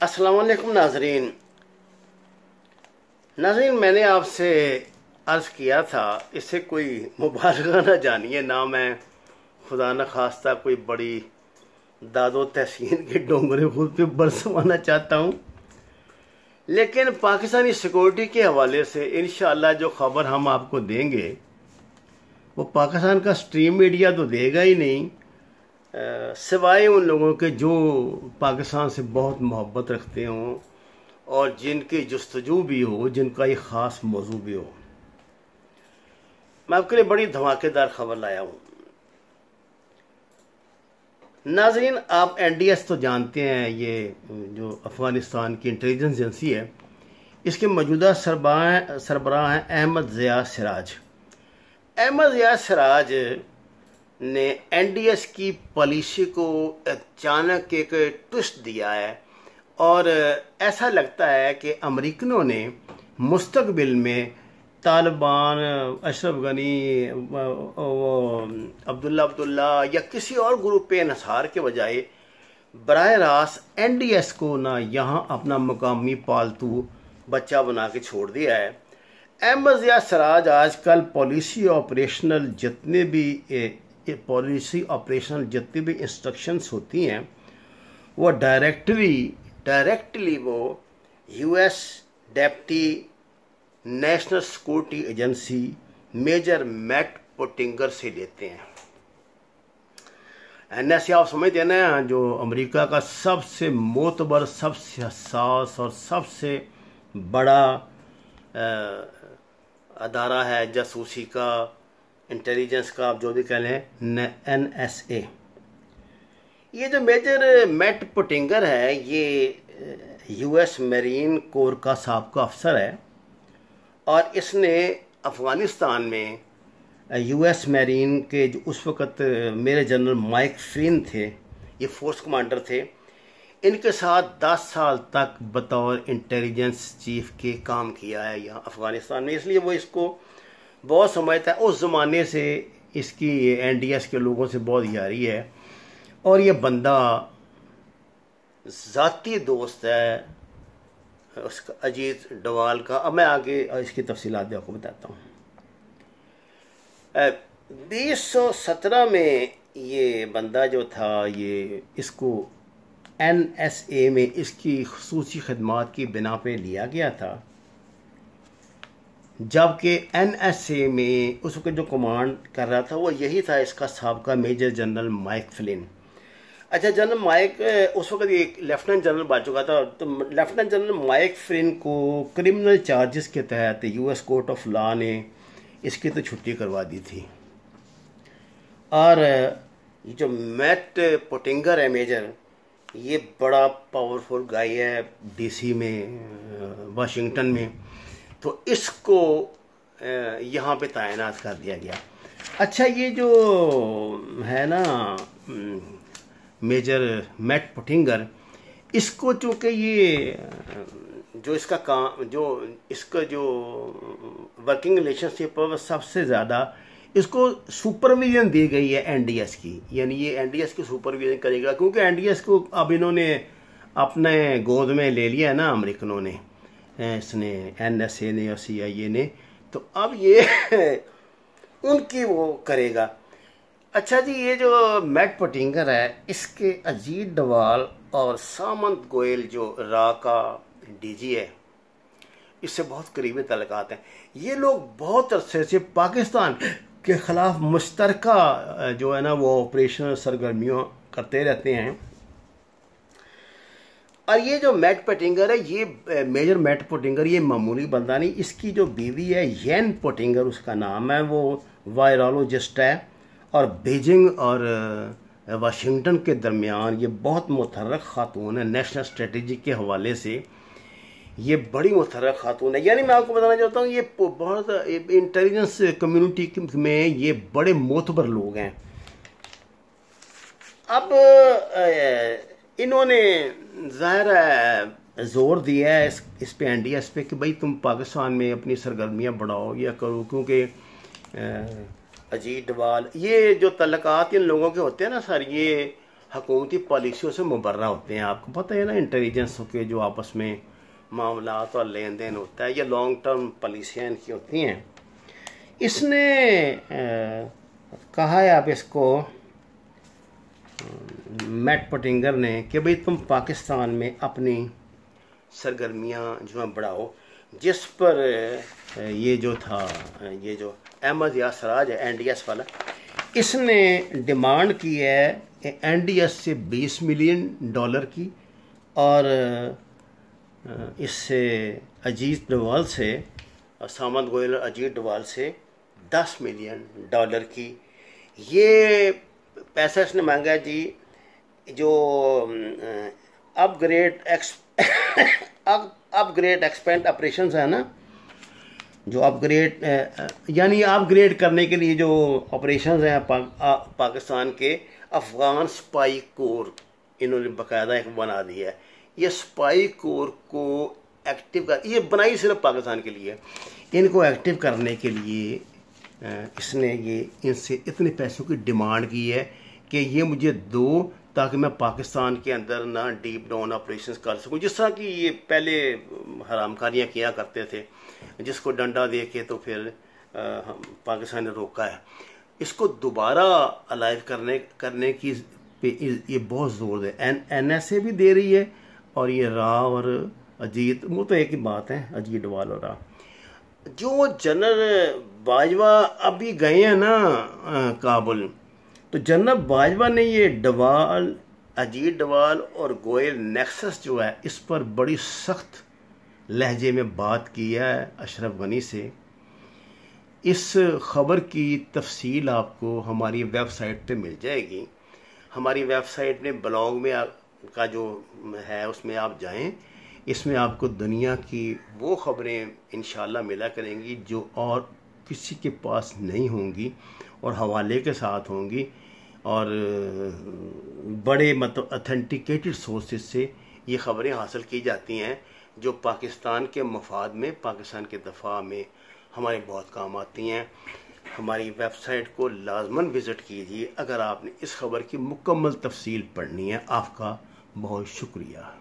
अस्सलाम वालेकुम नाजरीन। मैंने आपसे अर्ज़ किया था, इससे कोई मुबालगा ना जानिए, ना मैं खुदा न खास्ता कोई बड़ी दादो तहसीन के डोंगरे खुद पे बरसवाना चाहता हूँ, लेकिन पाकिस्तानी सिक्योरिटी के हवाले से इंशाअल्लाह जो खबर हम आपको देंगे वो पाकिस्तान का स्ट्रीम मीडिया तो देगा ही नहीं, सिवाय उन लोगों के जो पाकिस्तान से बहुत मोहब्बत रखते हों और जिनकी जस्तजू भी हो, जिनका एक ख़ास मौजू भी हो। मैं आपके लिए बड़ी धमाकेदार खबर लाया हूँ नाज़रीन। आप NDS तो जानते हैं, ये जो अफ़गानिस्तान की इंटेलिजेंस एजेंसी है, इसके मौजूदा सरबराह हैं अहमद ज़िया सिराज। अहमद ज़िया सिराज ने NDS की पॉलिसी को अचानक एक ट्विस्ट दिया है और ऐसा लगता है कि अमेरिकनों ने मुस्तकबिल में तालिबान, अशरफ गनी, अब्दुल्ला या किसी और ग्रुप पे इन्हिसार के बजाय बराह रास्त NDS को ना यहाँ अपना मकामी पालतू बच्चा बना के छोड़ दिया है। अहमद ज़िया सिराज आजकल पॉलिसी ऑपरेशनल जितनी भी इंस्ट्रक्शंस होती हैं वो डायरेक्टली वो US deputy national security agency major Matt Pottinger से लेते हैं। NSA आप समझते हैं ना, जो अमेरिका का सबसे मोतबर, सबसे हसास और सबसे बड़ा अदारा है जासूसी का, इंटेलिजेंस का, आप जो भी कह लें, NSA। ये जो मेजर मैट पोटिंगर है ये US मरीन कोर का साबका अफसर है और इसने अफ़गानिस्तान में US मरीन के जो उस वक़्त मेजर जनरल माइक फ्लिन थे, ये फोर्स कमांडर थे, इनके साथ 10 साल तक बतौर इंटेलिजेंस चीफ के काम किया है यहाँ अफ़गानिस्तान में, इसलिए वो इसको बहुत समझता है। उस ज़माने से इसकी NDS के लोगों से बहुत यारी है और ये बंदा ज़ाती दोस्त है उसका, अजीत डोवाल का। अब मैं आगे इसकी तफसीलात भी आपको बताता हूँ। 2017 में ये बंदा जो था, ये इसको NSA में इसकी खुसूसी खदमात की बिना पे लिया गया था, जबकि NSA में उस वक्त जो कमांड कर रहा था वो यही था, इसका साबका मेजर जनरल माइक फ्लिन। अच्छा, जनरल माइक उस वक्त एक लेफ्टिनेंट जनरल बन चुका था, तो लेफ्टिनेंट जनरल माइक फ्लिन को क्रिमिनल चार्जेस के तहत US कोर्ट ऑफ लॉ ने इसकी तो छुट्टी करवा दी थी। और ये जो मैट पोटिंगर है मेजर, ये बड़ा पावरफुल गाय है DC में, वाशिंगटन में, तो इसको यहाँ पे तैनात कर दिया गया। अच्छा, ये जो है ना मेजर मैट पोटिंगर, इसको चूँकि ये जो इसका काम, जो इसका जो वर्किंग रिलेशनशिप है, सबसे ज़्यादा इसको सुपरविजन दी गई है NDS की, यानी ये NDS की सुपरविजन करेगा, क्योंकि NDS को अब इन्होंने अपने गोद में ले लिया है ना अमेरिकनों ने, इसने NSA ने और CIA ने, तो अब ये उनकी वो करेगा। अच्छा जी, ये जो मैट पोटिंगर है, इसके अजीत डोवाल और सामंत गोयल जो रा का DG है, इससे बहुत करीबी तल्लुकात हैं। ये लोग बहुत अरसे से पाकिस्तान के ख़िलाफ़ मुश्तरका जो है ना वो ऑपरेशनल सरगर्मियों करते रहते हैं। और ये जो मैट पोटिंगर है, ये मेजर मैट पोटिंगर, ये मामूली बंदा नहीं, इसकी जो बीवी है येन पोटिंगर उसका नाम है, वो वायरोलॉजिस्ट है और बीजिंग और वाशिंगटन के दरमियान ये बहुत मुतहर्रिक खातून है। नेशनल स्ट्रेटजी के हवाले से ये बड़ी मुतहर्रिक खातून है। यानी मैं आपको बताना चाहता हूँ, ये बहुत इंटेलिजेंस कम्युनिटी में ये बड़े मोतबर लोग हैं। अब इन्होंने ज़ाहिर है ज़ोर दिया है इस पे NDS पे कि भाई तुम पाकिस्तान में अपनी सरगर्मियाँ बढ़ाओ या करो, क्योंकि अजीत डोवाल, ये जो तल्लुकात इन लोगों के होते हैं ना सर, ये हुकूमती पॉलिसियों से मुबर्रा होते हैं। आपको पता है ना, इंटेलिजेंस के जो आपस में मामलात और लेन देन होता है, ये लॉन्ग टर्म पॉलिसियाँ इनकी होती हैं। इसने कहा है, आप इसको मैट पोटिंगर ने, कि भाई तुम पाकिस्तान में अपनी सरगर्मियाँ जो हैं बढ़ाओ। जिस पर ये जो था, ये जो अहमद यासराज है NDS वाला, इसने डिमांड की है NDS से $20 मिलियन की, और इससे अजीत डोवाल से, सामंत गोयल अजीत डोवाल से $10 मिलियन की। ये पैसा इसने मांगा जी, जो अपग्रेड एक्सपेंड ऑपरेशंस है ना, जो अपग्रेड यानी अपग्रेड करने के लिए जो ऑपरेशंस हैं पाकिस्तान के, अफगान स्पाई कोर इन्होंने बाकायदा एक बना दिया है। ये स्पाई कोर को एक्टिव कर, ये बनाई सिर्फ पाकिस्तान के लिए, इनको एक्टिव करने के लिए इसने ये इनसे इतने पैसों की डिमांड की है कि ये मुझे दो, ताकि मैं पाकिस्तान के अंदर ना डीप डाउन ऑपरेशंस कर सकूं, जिस तरह की ये पहले हरामकारियाँ किया करते थे, जिसको डंडा दे के तो फिर पाकिस्तान ने रोका है। इसको दोबारा अलाइव करने की पे ये बहुत ज़ोर दे, NSA भी दे रही है, और ये राव और अजीत, वो तो एक ही बात है, अजीत डोवाल और राव। जो जनरल बाजवा अभी गए हैं ना काबुल, तो जनरल बाजवा ने ये डोवाल, अजीत डोवाल और गोयल नेक्सस जो है, इस पर बड़ी सख्त लहजे में बात की है अशरफ गनी से। इस खबर की तफसील आपको हमारी वेबसाइट पे मिल जाएगी। हमारी वेबसाइट में ब्लॉग में का जो है उसमें आप जाएं, इसमें आपको दुनिया की वो खबरें इंशाल्लाह मिला करेंगी जो और किसी के पास नहीं होंगी, और हवाले के साथ होंगी, और बड़े मतलब ऑथेंटिकेटेड सोर्सेज से ये खबरें हासिल की जाती हैं, जो पाकिस्तान के मफाद में, पाकिस्तान के दफा में हमारे बहुत काम आती हैं। हमारी वेबसाइट को लाजमन विज़िट कीजिए अगर आपने इस खबर की मुकम्मल तफसील पढ़नी है। आपका बहुत शुक्रिया।